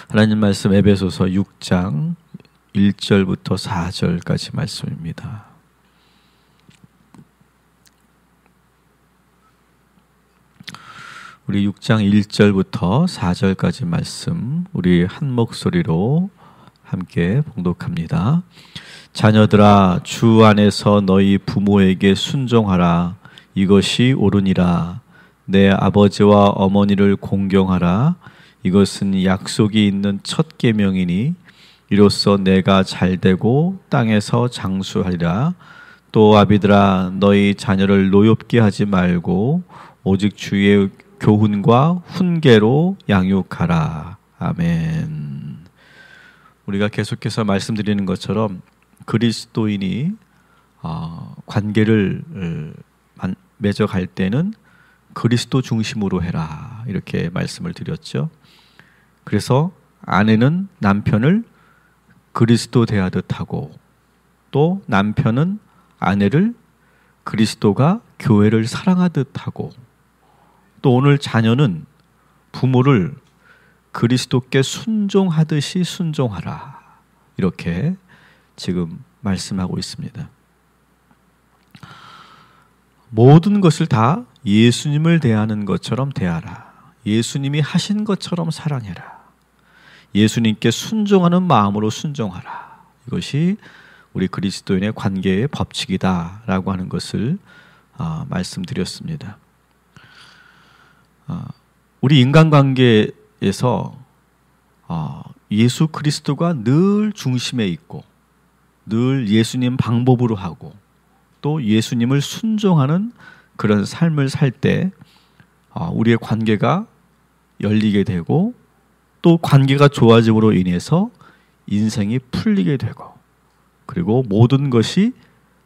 하나님 말씀 에베소서 6장 1절부터 4절까지 말씀입니다. 우리 6장 1절부터 4절까지 말씀 우리 한 목소리로 함께 봉독합니다. 자녀들아, 주 안에서 너희 부모에게 순종하라. 이것이 옳으니라. 내 아버지와 어머니를 공경하라. 이것은 약속이 있는 첫 계명이니 이로써 내가 잘되고 땅에서 장수하리라. 또 아비들아, 너희 자녀를 노엽게 하지 말고 오직 주의 교훈과 훈계로 양육하라. 아멘. 우리가 계속해서 말씀드리는 것처럼 그리스도인이 관계를 맺어갈 때는 그리스도 중심으로 해라, 이렇게 말씀을 드렸죠. 그래서 아내는 남편을 그리스도 대하듯 하고, 또 남편은 아내를 그리스도가 교회를 사랑하듯 하고, 또 오늘 자녀는 부모를 그리스도께 순종하듯이 순종하라, 이렇게 지금 말씀하고 있습니다. 모든 것을 다 예수님을 대하는 것처럼 대하라. 예수님이 하신 것처럼 사랑해라. 예수님께 순종하는 마음으로 순종하라. 이것이 우리 그리스도인의 관계의 법칙이다라고 하는 것을 말씀드렸습니다. 우리 인간관계에서 예수 그리스도가 늘 중심에 있고 늘 예수님 방법으로 하고 또 예수님을 순종하는 그런 삶을 살 때 우리의 관계가 열리게 되고 또 관계가 좋아짐으로 인해서 인생이 풀리게 되고 그리고 모든 것이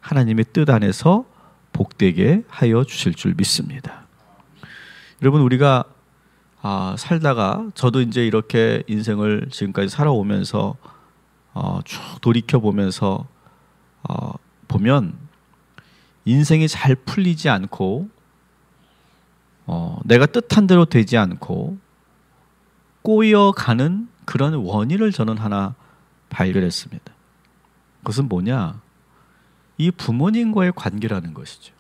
하나님의 뜻 안에서 복되게 하여 주실 줄 믿습니다. 여러분, 우리가 살다가 저도 이제 이렇게 인생을 지금까지 살아오면서 쭉 돌이켜 보면서 보면 인생이 잘 풀리지 않고 내가 뜻한 대로 되지 않고 꼬여가는 그런 원인을 저는 하나 발견했습니다. 그것은 뭐냐? 이 부모님과의 관계라는 것이죠.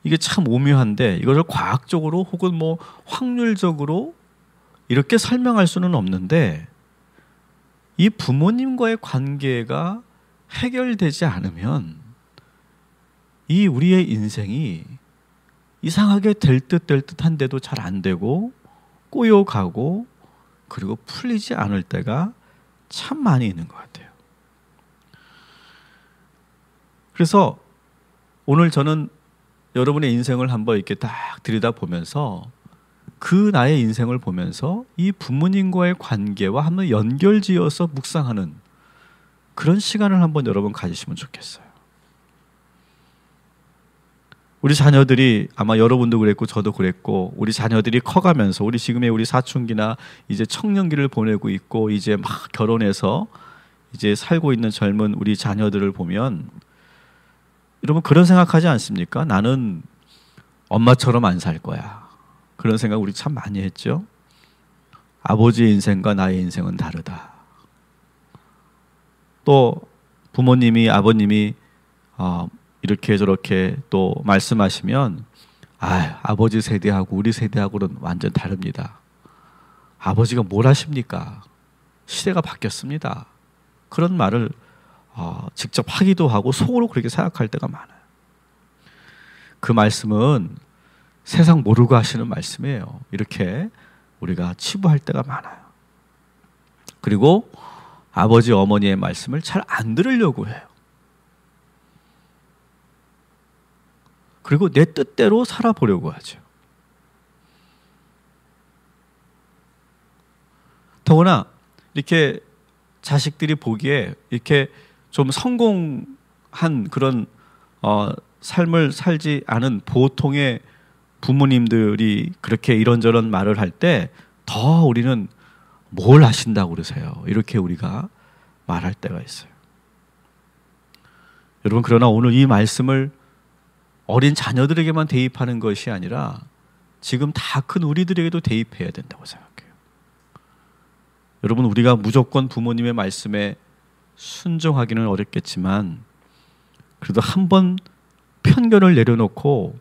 이게 참 오묘한데 이것을 과학적으로 혹은 뭐 확률적으로 이렇게 설명할 수는 없는데, 이 부모님과의 관계가 해결되지 않으면 이 우리의 인생이 이상하게 될 듯한데도 잘 안 되고 꼬여가고 그리고 풀리지 않을 때가 참 많이 있는 것 같아요. 그래서 오늘 저는 여러분의 인생을 한번 이렇게 딱 들여다보면서 그 나의 인생을 보면서 이 부모님과의 관계와 한번 연결지어서 묵상하는 그런 시간을 한번 여러분 가지시면 좋겠어요. 우리 자녀들이 아마 여러분도 그랬고 저도 그랬고, 우리 자녀들이 커가면서 우리 지금의 우리 사춘기나 이제 청년기를 보내고 있고 이제 막 결혼해서 이제 살고 있는 젊은 우리 자녀들을 보면 여러분 그런 생각하지 않습니까? 나는 엄마처럼 안 살 거야. 그런 생각 우리 참 많이 했죠. 아버지의 인생과 나의 인생은 다르다. 또 부모님이 아버님이 이렇게 저렇게 또 말씀하시면 아버지 세대하고 우리 세대하고는 완전 다릅니다. 아버지가 뭘 하십니까? 시대가 바뀌었습니다. 그런 말을 직접 하기도 하고 속으로 그렇게 생각할 때가 많아요. 그 말씀은 세상 모르고 하시는 말씀이에요. 이렇게 우리가 치부할 때가 많아요. 그리고 아버지 어머니의 말씀을 잘 안 들으려고 해요. 그리고 내 뜻대로 살아보려고 하죠. 더구나 이렇게 자식들이 보기에 이렇게 좀 성공한 그런 삶을 살지 않은 보통의 부모님들이 그렇게 이런저런 말을 할 때 더 우리는 뭘 하신다고 그러세요? 이렇게 우리가 말할 때가 있어요. 여러분, 그러나 오늘 이 말씀을 어린 자녀들에게만 대입하는 것이 아니라 지금 다 큰 우리들에게도 대입해야 된다고 생각해요. 여러분, 우리가 무조건 부모님의 말씀에 순종하기는 어렵겠지만 그래도 한번 편견을 내려놓고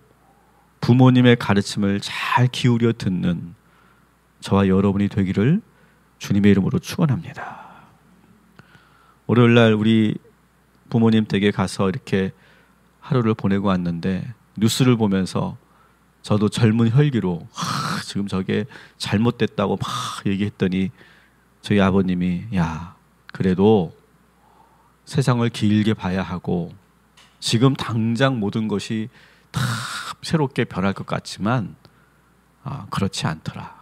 부모님의 가르침을 잘 기울여 듣는 저와 여러분이 되기를 주님의 이름으로 축원합니다. 월요일날 우리 부모님 댁에 가서 이렇게 하루를 보내고 왔는데 뉴스를 보면서 저도 젊은 혈기로 지금 저게 잘못됐다고 막 얘기했더니 저희 아버님이 야, 그래도 세상을 길게 봐야 하고 지금 당장 모든 것이 다 새롭게 변할 것 같지만 그렇지 않더라.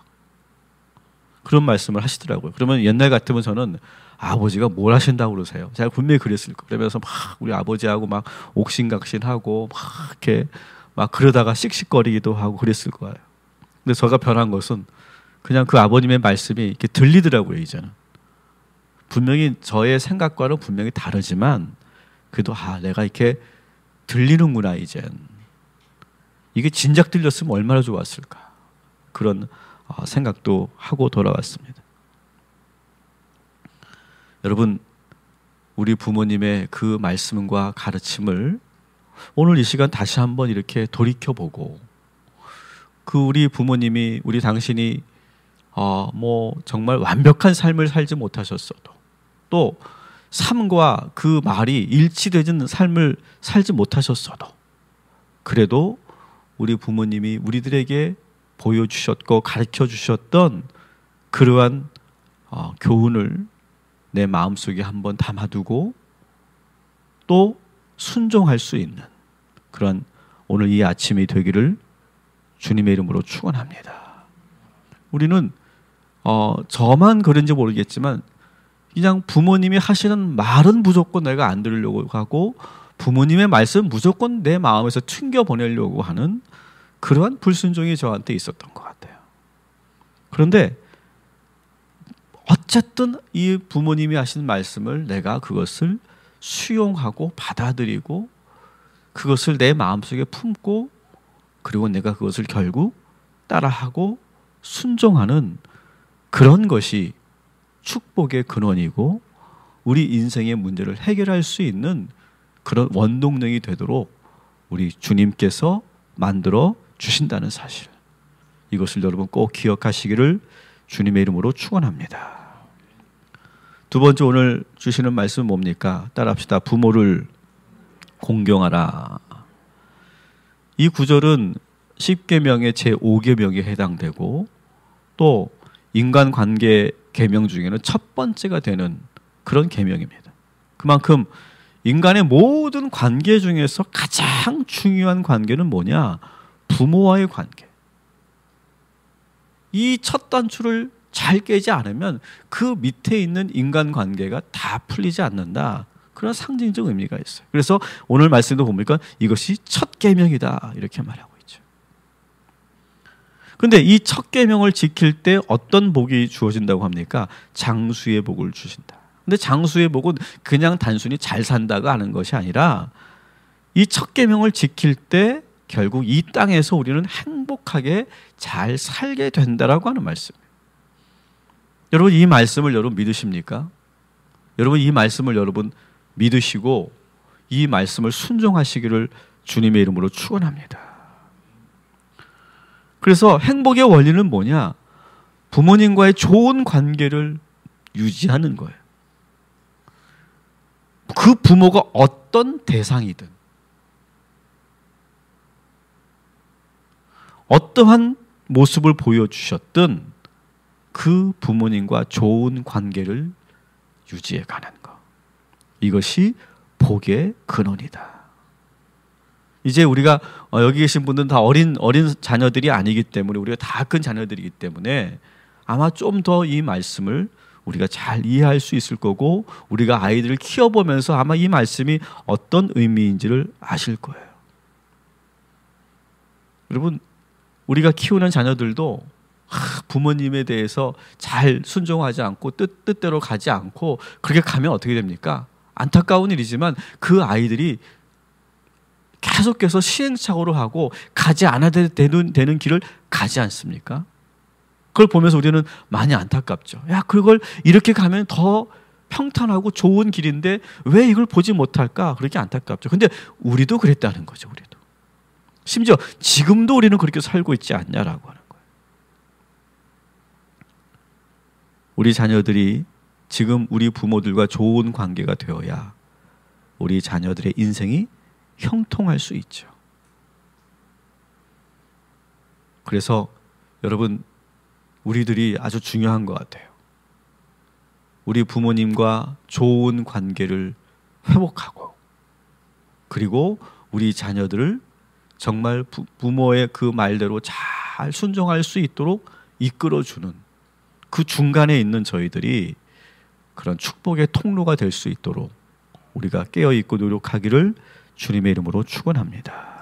그런 말씀을 하시더라고요. 그러면 옛날 같으면 저는 아버지가 뭘 하신다고 그러세요? 제가 분명히 그랬을 거예요. 그러면서 막 우리 아버지하고 막 옥신각신하고 막 이렇게 막 그러다가 씩씩거리기도 하고 그랬을 거예요. 근데 제가 변한 것은 그냥 그 아버님의 말씀이 이렇게 들리더라고요. 이제는 분명히 저의 생각과는 분명히 다르지만 그래도 내가 이렇게 들리는구나. 이젠 이게 진작 들렸으면 얼마나 좋았을까. 그런 생각도 하고 돌아왔습니다. 여러분, 우리 부모님의 그 말씀과 가르침을 오늘 이 시간 다시 한번 이렇게 돌이켜보고 그 우리 부모님이 우리 당신이 뭐 정말 완벽한 삶을 살지 못하셨어도 또 삶과 그 말이 일치되는 삶을 살지 못하셨어도 그래도 우리 부모님이 우리들에게 보여주셨고 가르쳐주셨던 그러한 교훈을 내 마음속에 한번 담아두고 또 순종할 수 있는 그런 오늘 이 아침이 되기를 주님의 이름으로 축원합니다. 우리는 저만 그런지 모르겠지만 그냥 부모님이 하시는 말은 무조건 내가 안 들으려고 하고 부모님의 말씀 무조건 내 마음에서 튕겨보내려고 하는 그러한 불순종이 저한테 있었던 것 같아요. 그런데 어쨌든 이 부모님이 하신 말씀을 내가 그것을 수용하고 받아들이고 그것을 내 마음속에 품고 그리고 내가 그것을 결국 따라하고 순종하는 그런 것이 축복의 근원이고 우리 인생의 문제를 해결할 수 있는 그런 원동력이 되도록 우리 주님께서 만들어 주신다는 사실, 이것을 여러분 꼭 기억하시기를 주님의 이름으로 축원합니다. 두 번째 오늘 주시는 말씀은 뭡니까? 따라합시다. 부모를 공경하라. 이 구절은 10계명의 제5계명에 해당되고 또 인간관계 계명 중에는 첫 번째가 되는 그런 계명입니다. 그만큼 인간의 모든 관계 중에서 가장 중요한 관계는 뭐냐? 부모와의 관계. 이 첫 단추를 잘 깨지 않으면 그 밑에 있는 인간관계가 다 풀리지 않는다. 그런 상징적 의미가 있어요. 그래서 오늘 말씀도 보니까 이것이 첫 계명이다 이렇게 말하고 있죠. 그런데 이 첫 계명을 지킬 때 어떤 복이 주어진다고 합니까? 장수의 복을 주신다. 근데 장수의 복은 그냥 단순히 잘 산다가 하는 것이 아니라 이 첫 계명을 지킬 때 결국 이 땅에서 우리는 행복하게 잘 살게 된다라고 하는 말씀이에요. 여러분 이 말씀을 여러분 믿으십니까? 여러분 이 말씀을 여러분 믿으시고 이 말씀을 순종하시기를 주님의 이름으로 축원합니다. 그래서 행복의 원리는 뭐냐? 부모님과의 좋은 관계를 유지하는 거예요. 그 부모가 어떤 대상이든 어떠한 모습을 보여주셨든 그 부모님과 좋은 관계를 유지해가는 것, 이것이 복의 근원이다. 이제 우리가 여기 계신 분들은 다 어린 자녀들이 아니기 때문에 우리가 다 큰 자녀들이기 때문에 아마 좀 더 이 말씀을 우리가 잘 이해할 수 있을 거고 우리가 아이들을 키워보면서 아마 이 말씀이 어떤 의미인지를 아실 거예요. 여러분 우리가 키우는 자녀들도 부모님에 대해서 잘 순종하지 않고 뜻대로 가지 않고 그렇게 가면 어떻게 됩니까? 안타까운 일이지만 그 아이들이 계속해서 시행착오를 하고 가지 않아도 되는 길을 가지 않습니까? 그걸 보면서 우리는 많이 안타깝죠. 야, 그걸 이렇게 가면 더 평탄하고 좋은 길인데 왜 이걸 보지 못할까? 그렇게 안타깝죠. 근데 우리도 그랬다는 거죠. 우리도. 심지어 지금도 우리는 그렇게 살고 있지 않냐라고 하는 거예요. 우리 자녀들이 지금 우리 부모들과 좋은 관계가 되어야 우리 자녀들의 인생이 형통할 수 있죠. 그래서 여러분, 우리들이 아주 중요한 것 같아요. 우리 부모님과 좋은 관계를 회복하고, 그리고 우리 자녀들을 정말 부모의 그 말대로 잘 순종할 수 있도록 이끌어주는 그 중간에 있는 저희들이 그런 축복의 통로가 될 수 있도록 우리가 깨어있고 노력하기를 주님의 이름으로 축원합니다.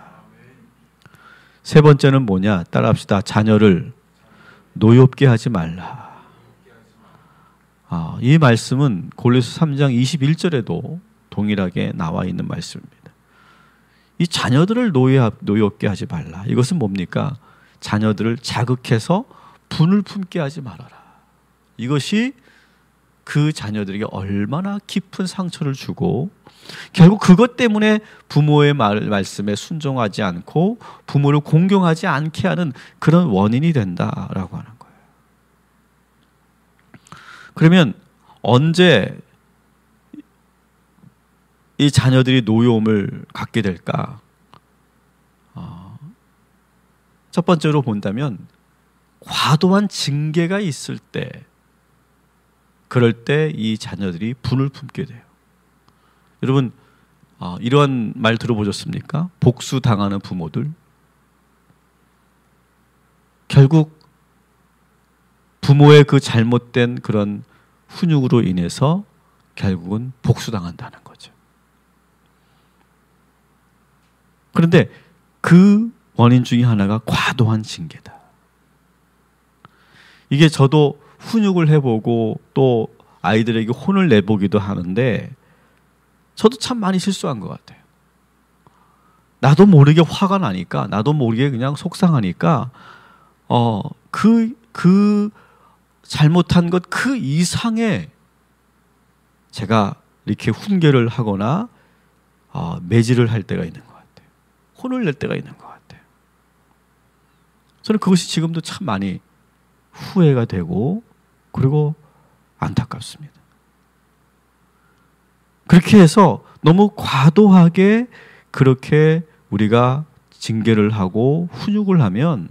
세 번째는 뭐냐? 따라합시다. 자녀를 노엽게 하지 말라. 이 말씀은 골로새 3장 21절에도 동일하게 나와 있는 말씀입니다. 이 자녀들을 노엽게 하지 말라. 이것은 뭡니까? 자녀들을 자극해서 분을 품게 하지 말아라. 이것이 그 자녀들에게 얼마나 깊은 상처를 주고 결국 그것 때문에 부모의 말씀에 순종하지 않고 부모를 공경하지 않게 하는 그런 원인이 된다라고 하는 거예요. 그러면 언제 이 자녀들이 노여움을 갖게 될까? 첫 번째로 본다면 과도한 징계가 있을 때, 그럴 때 이 자녀들이 분을 품게 돼요. 여러분, 이러한 말 들어보셨습니까? 복수당하는 부모들. 결국 부모의 그 잘못된 그런 훈육으로 인해서 결국은 복수당한다는 거죠. 그런데 그 원인 중에 하나가 과도한 징계다. 이게 저도 훈육을 해보고 또 아이들에게 혼을 내보기도 하는데 저도 참 많이 실수한 것 같아요. 나도 모르게 화가 나니까, 나도 모르게 그냥 속상하니까 그 잘못한 것 그 이상의 제가 이렇게 훈계를 하거나 매질을 할 때가 있는 것 같아요. 혼을 낼 때가 있는 것 같아요. 저는 그것이 지금도 참 많이 후회가 되고 그리고 안타깝습니다. 그렇게 해서 너무 과도하게 그렇게 우리가 징계를 하고 훈육을 하면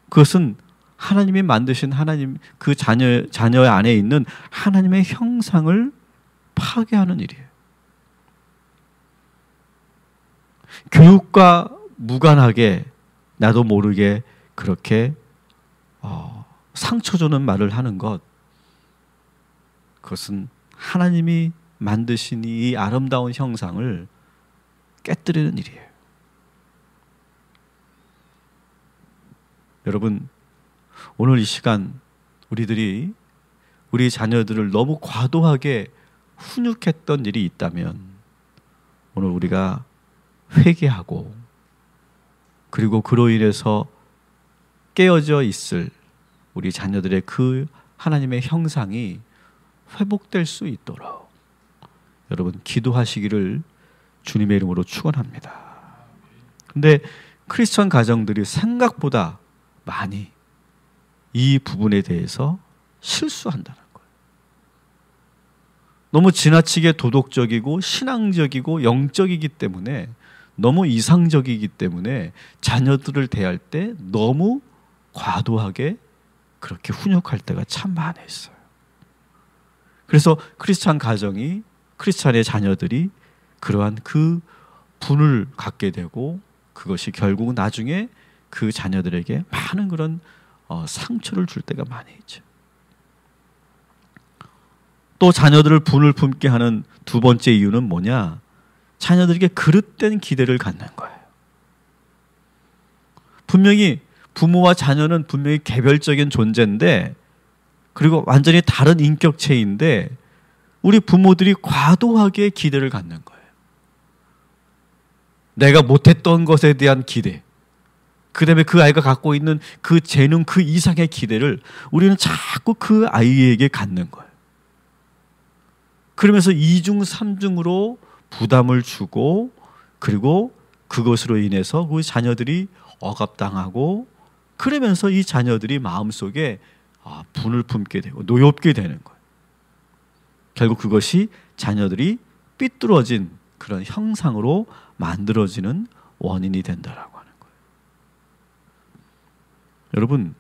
그것은 하나님이 만드신 하나님 그 자녀 안에 있는 하나님의 형상을 파괴하는 일이에요. 교육과 무관하게 나도 모르게 그렇게 상처 주는 말을 하는 것, 그것은 하나님이 만드신 이 아름다운 형상을 깨뜨리는 일이에요. 여러분, 오늘 이 시간 우리들이 우리 자녀들을 너무 과도하게 훈육했던 일이 있다면 오늘 우리가 회개하고 그리고 그로 인해서 깨어져 있을 우리 자녀들의 그 하나님의 형상이 회복될 수 있도록 여러분 기도하시기를 주님의 이름으로 축원합니다. 그런데 크리스천 가정들이 생각보다 많이 이 부분에 대해서 실수한다는 거예요. 너무 지나치게 도덕적이고 신앙적이고 영적이기 때문에, 너무 이상적이기 때문에 자녀들을 대할 때 너무 과도하게 그렇게 훈육할 때가 참 많이 있어요. 그래서 크리스찬 가정이, 크리스찬의 자녀들이 그러한 그 분을 갖게 되고 그것이 결국은 나중에 그 자녀들에게 많은 그런 상처를 줄 때가 많이 있죠. 또 자녀들을 분을 품게 하는 두 번째 이유는 뭐냐? 자녀들에게 그릇된 기대를 갖는 거예요. 분명히 부모와 자녀는 분명히 개별적인 존재인데, 그리고 완전히 다른 인격체인데 우리 부모들이 과도하게 기대를 갖는 거예요. 내가 못했던 것에 대한 기대, 그 다음에 그 아이가 갖고 있는 그 재능 그 이상의 기대를 우리는 자꾸 그 아이에게 갖는 거예요. 그러면서 이중삼중으로 부담을 주고 그리고 그것으로 인해서 그 자녀들이 억압당하고 그러면서 이 자녀들이 마음속에 분을 품게 되고 노엽게 되는 거예요. 결국 그것이 자녀들이 삐뚤어진 그런 형상으로 만들어지는 원인이 된다라고 하는 거예요. 여러분,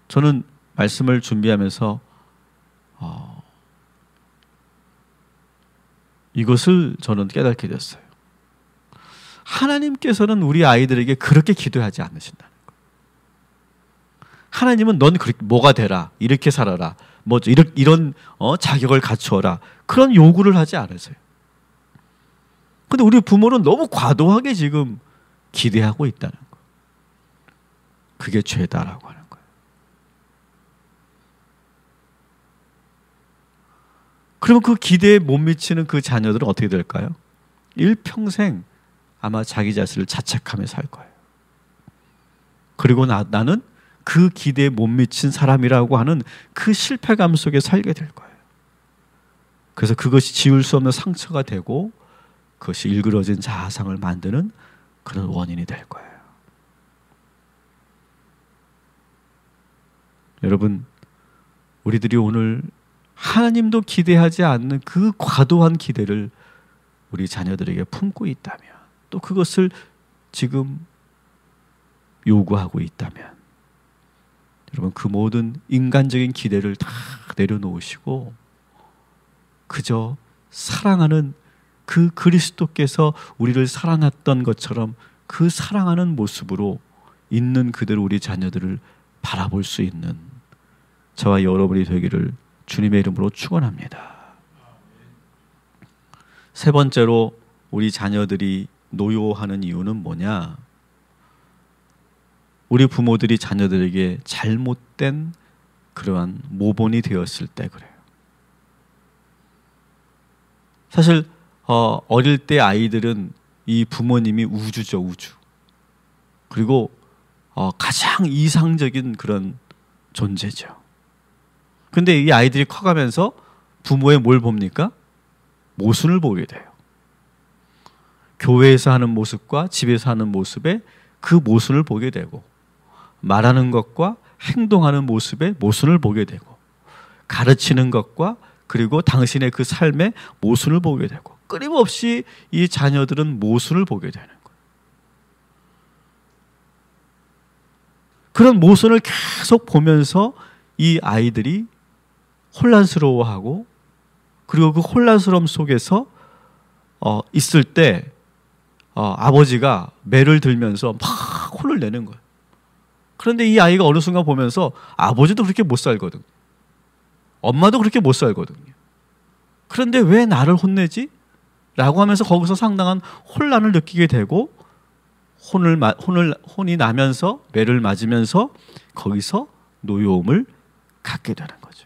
저는 말씀을 준비하면서 이것을 저는 깨닫게 됐어요. 하나님께서는 우리 아이들에게 그렇게 기도하지 않으신다는 거예요. 하나님은 넌 그렇게 뭐가 되라, 이렇게 살아라, 뭐 이런 자격을 갖추어라, 그런 요구를 하지 않으세요. 근데 우리 부모는 너무 과도하게 지금 기대하고 있다는 거예요. 그게 죄다라고 하는 거예요. 그러면 그 기대에 못 미치는 그 자녀들은 어떻게 될까요? 일평생 아마 자기 자신을 자책하며 살 거예요. 그리고 나는 그 기대에 못 미친 사람이라고 하는 그 실패감 속에 살게 될 거예요. 그래서 그것이 지울 수 없는 상처가 되고 그것이 일그러진 자아상을 만드는 그런 원인이 될 거예요. 여러분, 우리들이 오늘 하나님도 기대하지 않는 그 과도한 기대를 우리 자녀들에게 품고 있다면, 또 그것을 지금 요구하고 있다면, 여러분, 그 모든 인간적인 기대를 다 내려놓으시고 그저 사랑하는 그 그리스도께서 우리를 사랑했던 것처럼 그 사랑하는 모습으로 있는 그대로 우리 자녀들을 바라볼 수 있는 저와 여러분이 되기를 주님의 이름으로 축원합니다. 세 번째로 우리 자녀들이 노여워하는 이유는 뭐냐? 우리 부모들이 자녀들에게 잘못된 그러한 모본이 되었을 때 그래요. 사실 어릴 때 아이들은 이 부모님이 우주죠, 우주. 그리고 가장 이상적인 그런 존재죠. 근데 이 아이들이 커가면서 부모의 뭘 봅니까? 모순을 보게 돼요. 교회에서 하는 모습과 집에서 하는 모습에 그 모순을 보게 되고, 말하는 것과 행동하는 모습에 모순을 보게 되고, 가르치는 것과 그리고 당신의 그 삶에 모순을 보게 되고, 끊임없이 이 자녀들은 모순을 보게 되는 거예요. 그런 모순을 계속 보면서 이 아이들이 혼란스러워하고, 그리고 그 혼란스러움 속에서 있을 때 아버지가 매를 들면서 막 혼을 내는 거예요. 그런데 이 아이가 어느 순간 보면서 아버지도 그렇게 못 살거든, 엄마도 그렇게 못 살거든요. 그런데 왜 나를 혼내지? 라고 하면서 거기서 상당한 혼란을 느끼게 되고, 혼이 나면서 매를 맞으면서 거기서 노여움을 갖게 되는 거죠.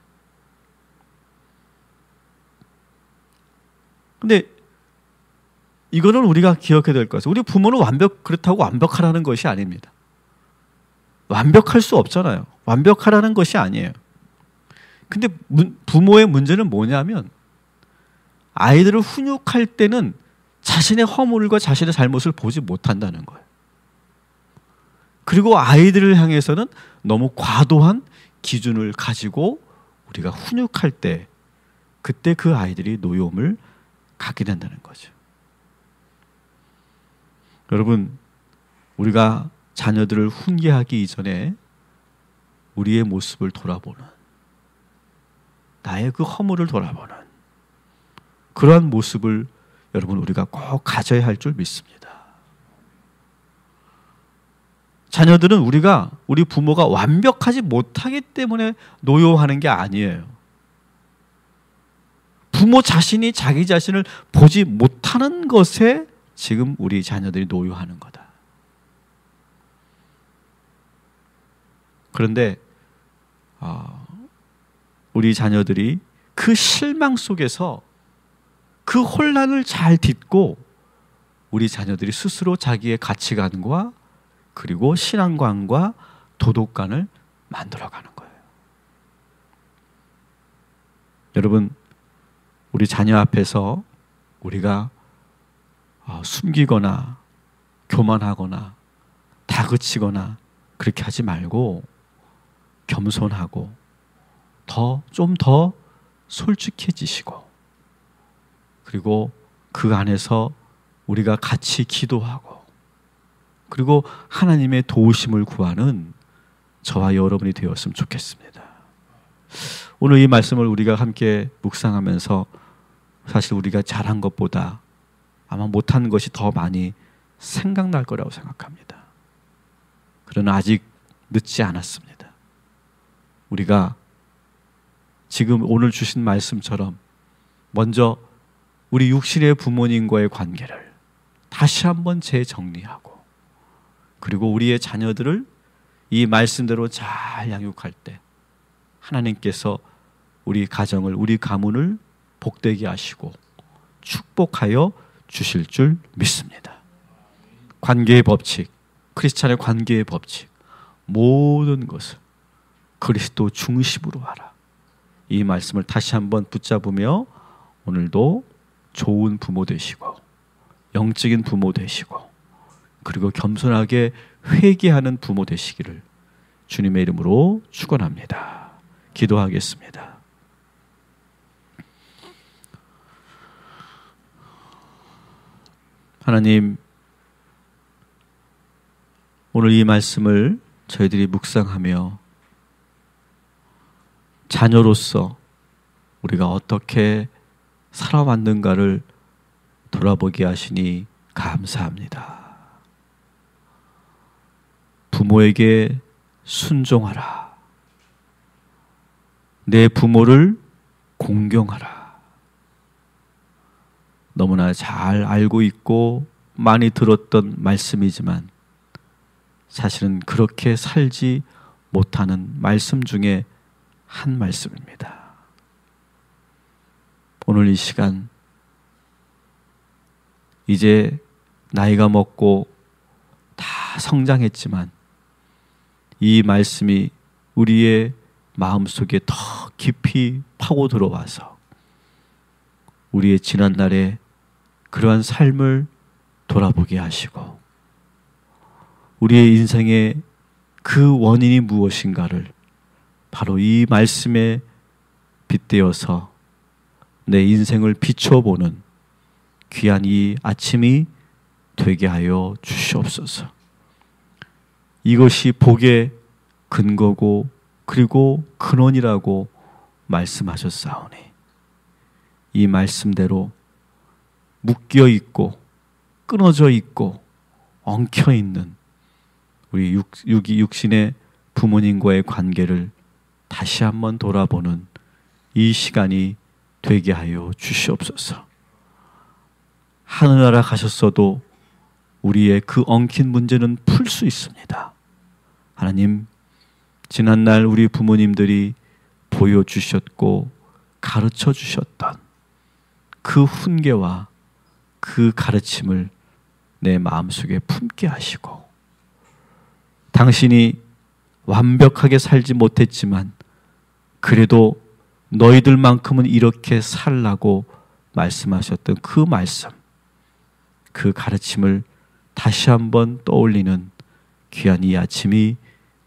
근데 이거는 우리가 기억해야 될 것은, 우리 부모는 그렇다고 완벽하라는 것이 아닙니다. 완벽할 수 없잖아요. 완벽하라는 것이 아니에요. 근데 부모의 문제는 뭐냐면, 아이들을 훈육할 때는 자신의 허물과 자신의 잘못을 보지 못한다는 거예요. 그리고 아이들을 향해서는 너무 과도한 기준을 가지고 우리가 훈육할 때, 그때 그 아이들이 노여움을 갖게 된다는 거죠. 여러분, 우리가 자녀들을 훈계하기 이전에 우리의 모습을 돌아보는, 나의 그 허물을 돌아보는 그러한 모습을 여러분 우리가 꼭 가져야 할 줄 믿습니다. 자녀들은 우리 부모가 완벽하지 못하기 때문에 노여워하는 게 아니에요. 부모 자신이 자기 자신을 보지 못하는 것에 지금 우리 자녀들이 노여워하는 거다. 그런데 우리 자녀들이 그 실망 속에서 그 혼란을 잘 딛고 우리 자녀들이 스스로 자기의 가치관과 그리고 신앙관과 도덕관을 만들어가는 거예요. 여러분, 우리 자녀 앞에서 우리가 숨기거나 교만하거나 다그치거나 그렇게 하지 말고 겸손하고 좀 더 솔직해지시고, 그리고 그 안에서 우리가 같이 기도하고, 그리고 하나님의 도우심을 구하는 저와 여러분이 되었으면 좋겠습니다. 오늘 이 말씀을 우리가 함께 묵상하면서 사실 우리가 잘한 것보다 아마 못한 것이 더 많이 생각날 거라고 생각합니다. 그러나 아직 늦지 않았습니다. 우리가 지금 오늘 주신 말씀처럼 먼저 우리 육신의 부모님과의 관계를 다시 한번 재정리하고, 그리고 우리의 자녀들을 이 말씀대로 잘 양육할 때 하나님께서 우리 가정을, 우리 가문을 복되게 하시고 축복하여 주실 줄 믿습니다. 관계의 법칙, 크리스찬의 관계의 법칙, 모든 것을 그리스도 중심으로 하라. 이 말씀을 다시 한번 붙잡으며 오늘도 좋은 부모 되시고, 영적인 부모 되시고, 그리고 겸손하게 회개하는 부모 되시기를 주님의 이름으로 축원합니다. 기도하겠습니다. 하나님, 오늘 이 말씀을 저희들이 묵상하며 자녀로서 우리가 어떻게 살아왔는가를 돌아보게 하시니 감사합니다. 부모에게 순종하라. 내 부모를 공경하라. 너무나 잘 알고 있고 많이 들었던 말씀이지만 사실은 그렇게 살지 못하는 말씀 중에 한 말씀입니다. 오늘 이 시간, 이제 나이가 먹고 다 성장했지만 이 말씀이 우리의 마음속에 더 깊이 파고 들어와서 우리의 지난날의 그러한 삶을 돌아보게 하시고, 우리의 인생의 그 원인이 무엇인가를 바로 이 말씀에 빗대어서 내 인생을 비춰보는 귀한 이 아침이 되게 하여 주시옵소서. 이것이 복의 근거고 그리고 근원이라고 말씀하셨사오니 이 말씀대로 묶여 있고 끊어져 있고 엉켜 있는 우리 육신의 부모님과의 관계를 다시 한번 돌아보는 이 시간이 되게 하여 주시옵소서. 하늘나라 가셨어도 우리의 그 엉킨 문제는 풀 수 있습니다. 하나님, 지난날 우리 부모님들이 보여주셨고 가르쳐 주셨던 그 훈계와 그 가르침을 내 마음속에 품게 하시고, 당신이 완벽하게 살지 못했지만 그래도 너희들만큼은 이렇게 살라고 말씀하셨던 그 말씀, 그 가르침을 다시 한번 떠올리는 귀한 이 아침이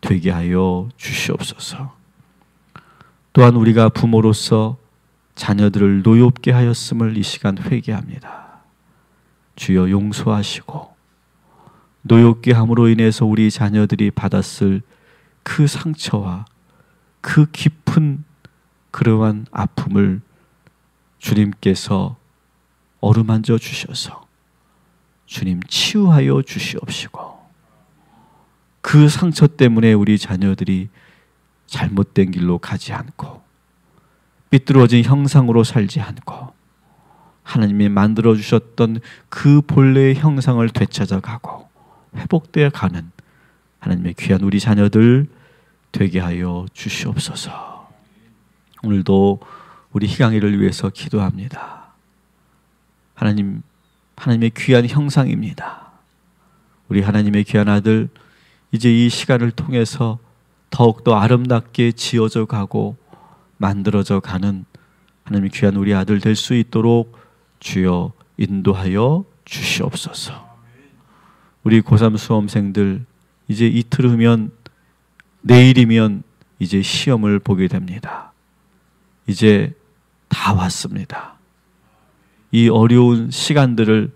되게 하여 주시옵소서. 또한 우리가 부모로서 자녀들을 노엽게 하였음을 이 시간 회개합니다. 주여 용서하시고, 노엽게 함으로 인해서 우리 자녀들이 받았을 그 상처와 그 깊은 그러한 아픔을 주님께서 어루만져 주셔서 주님 치유하여 주시옵시고, 그 상처 때문에 우리 자녀들이 잘못된 길로 가지 않고 삐뚤어진 형상으로 살지 않고 하나님이 만들어 주셨던 그 본래의 형상을 되찾아가고 회복되어 가는 하나님의 귀한 우리 자녀들 되게 하여 주시옵소서. 오늘도 우리 희강이를 위해서 기도합니다. 하나님, 하나님의 귀한 형상입니다. 우리 하나님의 귀한 아들 이제 이 시간을 통해서 더욱더 아름답게 지어져 가고 만들어져 가는 하나님 귀한 우리 아들 될 수 있도록 주여 인도하여 주시옵소서. 우리 고3 수험생들 이제 이틀 후면 내일이면 이제 시험을 보게 됩니다. 이제 다 왔습니다. 이 어려운 시간들을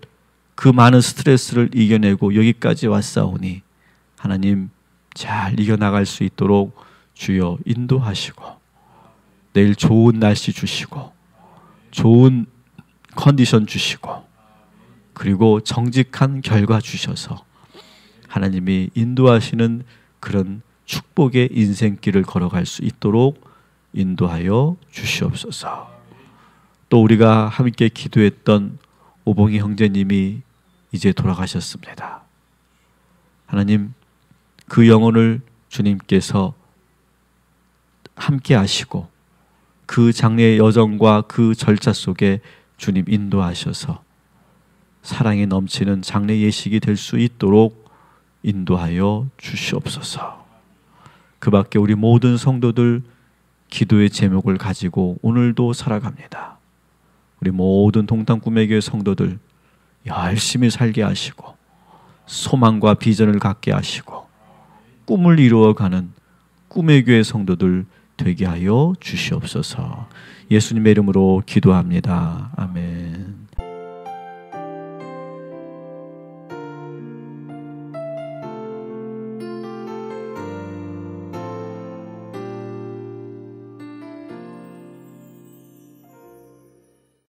그 많은 스트레스를 이겨내고 여기까지 왔사오니 하나님 잘 이겨나갈 수 있도록 주여 인도하시고 내일 좋은 날씨 주시고 좋은 컨디션 주시고 그리고 정직한 결과 주셔서 하나님이 인도하시는 그런 축복의 인생길을 걸어갈 수 있도록 인도하여 주시옵소서. 또 우리가 함께 기도했던 오봉희 형제님이 이제 돌아가셨습니다. 하나님 그 영혼을 주님께서 함께 하시고 그 장례의 여정과 그 절차 속에 주님 인도하셔서 사랑에 넘치는 장례 예식이 될 수 있도록 인도하여 주시옵소서. 그 밖에 우리 모든 성도들 기도의 제목을 가지고 오늘도 살아갑니다. 우리 모든 동탄 꿈의 교회 성도들 열심히 살게 하시고 소망과 비전을 갖게 하시고 꿈을 이루어가는 꿈의 교회 성도들 되게 하여 주시옵소서. 예수님의 이름으로 기도합니다. 아멘.